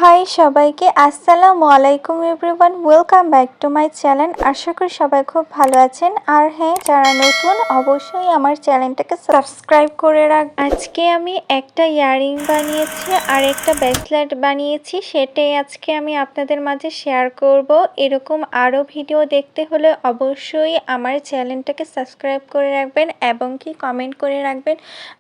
High সবাইকে, আসসালামু আলাইকুম everyone, welcome back to my channel. আশা করি সবাই খুব ভালো আছেন। আর হ্যাঁ, যারা নতুন অবশ্যই আমার চ্যানেলটাকে সাবস্ক্রাইব করে রাখবেন। আজকে আমি একটা ইয়াররিং বানিয়েছি আর একটা ব্রেসলেট বানিয়েছি, সেটাই আজকে আমি আপনাদের মাঝে শেয়ার করব। এরকম আরও ভিডিও দেখতে হলে অবশ্যই আমার চ্যানেলটাকে সাবস্ক্রাইব করে রাখবেন এবং কি কমেন্ট করে রাখবেন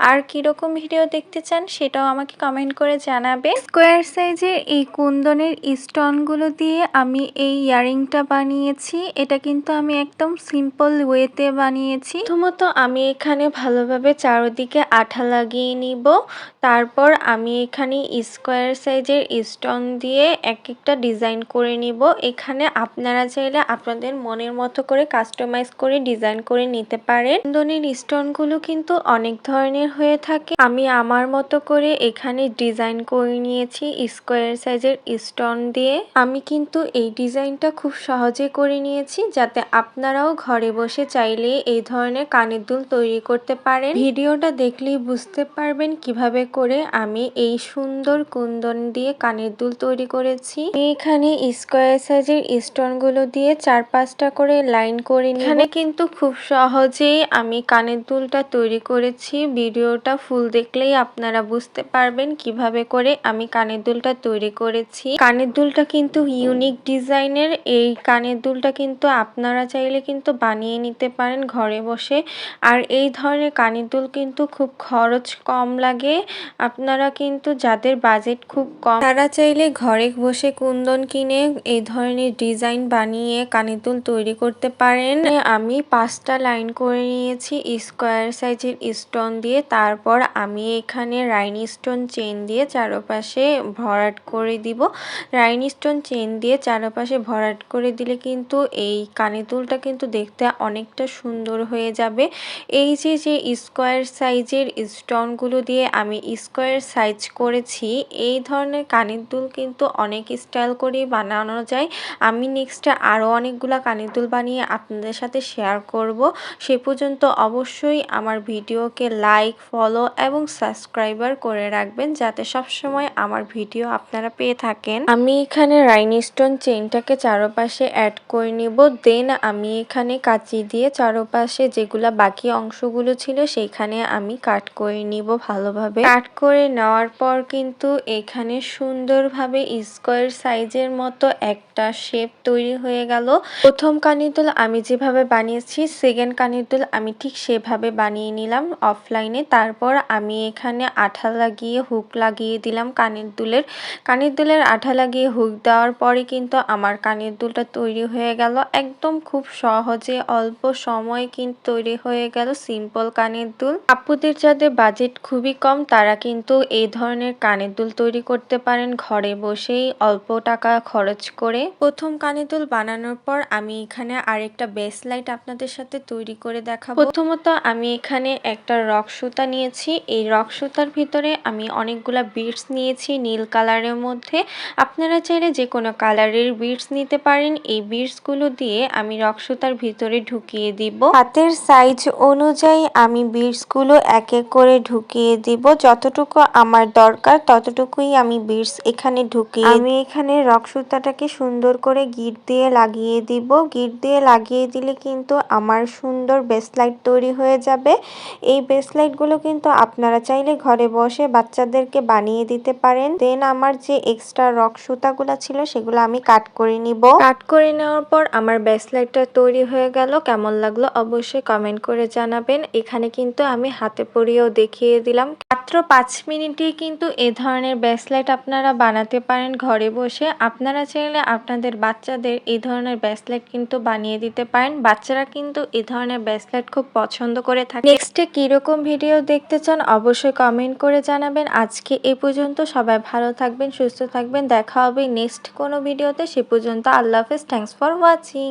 আর কীরকম ভিডিও দেখতে চান সেটাও আমাকে কমেন্ট করে জানাবেন। স্কোয়ার সাইজের এই কুন্দনের স্টোনগুলো দিয়ে আমি এই ইয়াররিংটা বানিয়েছি। এটা কিন্তু আমি একদম সিম্পল ওয়েতে বানিয়েছি। প্রথমত আমি এখানে ভালোভাবে চারদিকে আঠা লাগিয়ে নিব। তারপর আমি এখানে স্কোয়ার সাইজের স্টোন দিয়ে এক একটা ডিজাইন করে নিব। এখানে আপনারা চাইলে আপনাদের মনের মতো করে কাস্টমাইজ করে ডিজাইন করে নিতে পারেন। কুন্দনের স্টোনগুলো কিন্তু অনেক ধরনের হয়ে থাকে। আমি আমার মতো করে এখানে ডিজাইন করে নিয়েছি স্কোয়ার সাইজের স্টোন দিয়ে। আমি কিন্তু এই ডিজাইনটা খুব সহজে করে নিয়েছি, যাতে আপনারাও ঘরে বসে চাইলে এই ধরনের কানের দুল তৈরি করতে পারেন। ভিডিওটা দেখলেই বুঝতে পারবেন কিভাবে করে আমি এই সুন্দর কুন্দন দিয়ে কানের দুল তৈরি করেছি। এখানে স্কোয়ার সাইজের স্টোনগুলো দিয়ে 4-5টা করে লাইন করে নিই। এখানে কিন্তু খুব সহজেই আমি কানের দুলটা তৈরি করেছি। ভিডিওটা ফুল দেখলেই আপনারা বুঝতে পারবেন কিভাবে করে আমি কানের দুলটা তৈরি করেছি। কানের দুলটা কিন্তু ইউনিক ডিজাইনের। এই কানের দুলটা কিন্তু আপনারা চাইলে কিন্তু বানিয়ে নিতে পারেন ঘরে বসে। আর এই ধরনের কানের দুল কিন্তু খুব খরচ কম লাগে। আপনারা কিন্তু যাদের বাজেট খুব কম তারা চাইলে ঘরে বসে কুন্দন কিনে এই ধরনের ডিজাইন বানিয়ে কানের দুল তৈরি করতে পারেন। আমি 5টা লাইন করে নিয়েছি স্কোয়ার সাইজের স্টোন দিয়ে। তারপর আমি এখানে রাইনস্টোন চেন দিয়ে চারপাশে ভরাট করে দিব। রাইনস্টোন চেন দিয়ে চারপাশে ভরাট করে দিলে কিন্তু এই কানের দুলটা কিন্তু দেখতে অনেকটা সুন্দর হয়ে যাবে। এই যে স্কোয়ার সাইজের স্টোনগুলো দিয়ে আমি স্কোয়ার সাইজ করেছি, এই ধরনের কানের দুল কিন্তু অনেক স্টাইল করে বানানো যায়। আমি নেক্সটে আরও অনেকগুলা কানের দুল বানিয়ে আপনাদের সাথে শেয়ার করব। সে পর্যন্ত অবশ্যই আমার ভিডিওকে লাইক, ফলো এবং সাবস্ক্রাইবার করে রাখবেন, যাতে সবসময় আমার ভিডিও আপনারা পেয়ে থাকেন। আমি এখানে রাইনস্টোন চেইনটাকে চারপাশে অ্যাড করে নিব। দেন আমি এখানে কাঁচি দিয়ে চারপাশে যেগুলা বাকি অংশগুলো ছিল সেইখানে আমি কাট করে নিব ভালোভাবে। কাট করে নেওয়ার পর কিন্তু এখানে সুন্দরভাবে স্কোয়ার সাইজের মতো একটা শেপ তৈরি হয়ে গেল। প্রথম কানের দুল আমি যেভাবে বানিয়েছি, সেকেন্ড কানের দুল আমি ঠিক সেভাবে বানিয়ে নিলাম অফলাইনে। তারপর আমি এখানে আঠা লাগিয়ে হুক লাগিয়ে দিলাম কানের দুলের আঠা লাগিয়ে হুক দেওয়ার পরে কিন্তু আমার কানের দুলটা তৈরি হয়ে গেল। একদম খুব সহজে অল্প সময় কিন্তু তৈরি হয়ে গেল সিম্পল কানের দুল। আপুদের যাদের বাজেট খুবই কম তারা কিন্তু এই ধরনের কানের দুল তৈরি করতে পারেন ঘরে বসেই অল্প টাকা খরচ করে। প্রথম কানের দুল বানানোর পর আমি এখানে আরেকটা ব্রেসলেট আপনাদের সাথে তৈরি করে দেখাবো। প্রথমত আমি এখানে একটা রক সুতা নিয়েছি। এই রক সুতার ভিতরে আমি অনেকগুলা বিডস নিয়েছি নীল কালারের মধ্যে। আপনারা চাইলে যে কোনো কালারের বিডস নিতে পারেন। এই বিডস গুলো দিয়ে আমি রক সুতার ভিতরে ঢুকিয়ে দিব। হাতের সাইজ অনুযায়ী আমি বিডস গুলো এক এক করে ঢুকিয়ে দিব। যতটুকু আমার দরকার ততটুকুই আমি বিডস এখানে ঢুকিয়ে আমি এখানে রক সুতাটাকে সুন্দর করে গিট দিয়ে লাগিয়ে দিব। গিট দিয়ে লাগিয়ে দিলে কিন্তু আমার সুন্দর ব্রেসলেট তৈরি হয়ে যাবে। এই ব্রেসলেট গুলো কিন্তু আপনারা চাইলে ঘরে বসে বাচ্চাদেরকে বানিয়ে দিতে পারেন। দেন আমার যে এক্সট্রা রক সুতাগুলো ছিল সেগুলো আমি কাট করে নিব। কাট করে নেওয়ার পর আমার ব্রেসলেটটা তৈরি হয়ে গেল। কেমন লাগলো অবশ্যই কমেন্ট করে জানাবেন। এখানে কিন্তু আমি হাতে পরিয়েও দেখিয়ে দিলাম। মাত্র 5 মিনিটেই কিন্তু এ ধরনের ব্রেসলেট আপনারা বানাতে পারেন ঘরে বসে। আপনারা চাইলে আপনাদের বাচ্চাদের এই ধরনের ব্রেসলেট কিন্তু বানিয়ে দিতে পারেন। বাচ্চারা কিন্তু এই ধরনের ব্রেসলেট খুব পছন্দ করে থাকে। নেক্সটে কিরকম ভিডিও দেখতে চান অবশ্যই কমেন্ট করে জানাবেন। আজকে এ পর্যন্ত। সবাই ভালো থাকবেন, সুস্থ থাকবেন। দেখা হবে নেক্সট কোনো ভিডিওতে। সে পর্যন্ত আল্লাহ হাফেজ। Thanks for watching.